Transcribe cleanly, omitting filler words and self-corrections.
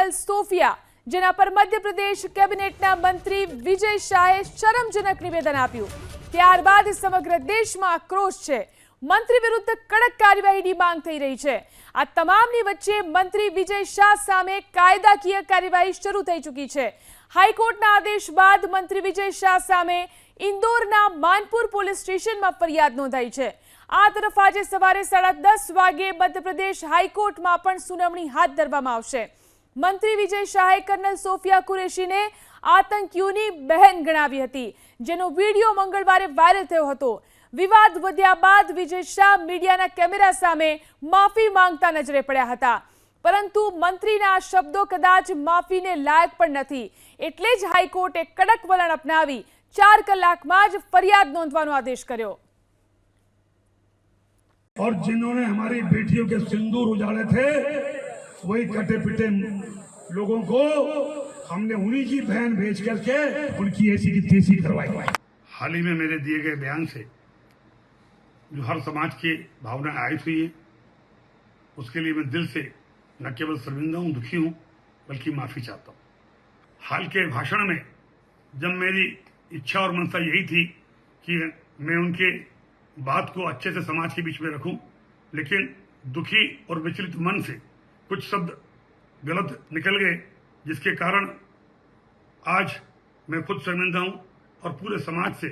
Kernel Sofia, જેના પર મધ્યપ્રદેશ કેબિનેટના મંત્રી વિજય શાહે શરમજનક નિવેદન આપ્યું. ત્યારબાદ સમગ્ર દેશમાં આક્રોશ છે. મંત્રી વિરુદ્ધ કડક કાર્યવાહીની માંગ થઈ રહી છે. આ તમામની વચ્ચે મંત્રી વિજય શાહ સામે કાયદાકીય કાર્યવાહી શરૂ થઈ ચૂકી છે. હાઈકોર્ટના આદેશ બાદ મંત્રી વિજય શાહ સામે ઇન્દોરના માનપુર પોલીસ સ્ટેશનમાં ફરિયાદ નોંધાઈ છે. આ તરફ આજે સવારે 10:30 વાગે મધ્યપ્રદેશ હાઈકોર્ટમાં પણ સુનાવણી હાથ ધરવામાં આવશે. મંત્રી વિજય શાહે કર્નલ સોફિયા કુરેશીને આતંકીઓની બહેન ગણાવી હતી, જેનો વિડીયો મંગળવારે વાયરલ થયો હતો. વિવાદ વધ્યા બાદ વિજય શાહ મીડિયાના કેમેરા સામે માફી માંગતા નજરે પડ્યા હતા. પરંતુ મંત્રીના આ શબ્દો કદાચ માફીને લાયક પણ નથી. એટલે જ હાઈકોર્ટે કડક વલણ અપનાવી 4 કલાકમાં જ ફરિયાદ નોંધવાનો આદેશ કર્યો. और जिन्होंने हमारी बेटियों के सिंदूर उजाड़े थे, वही कटे पिटे लोगों को हमने उन्हीं की बहन भेज करके उनकी ऐसी की तैसी करवाई. हाल ही में मेरे दिए गए बयान से जो हर समाज की भावनाएं आई हुई है, उसके लिए मैं दिल से न केवल शर्मिंदा हूं, दुखी हूं, बल्कि माफी चाहता हूं. हाल के भाषण में जब मेरी इच्छा और मंशा यही थी कि मैं उनके बात को अच्छे से समाज के बीच में रखूं, लेकिन दुखी और विचलित मन से कुछ शब्द गलत निकल गए, जिसके कारण आज मैं खुद शर्मिंदा हूं और पूरे समाज से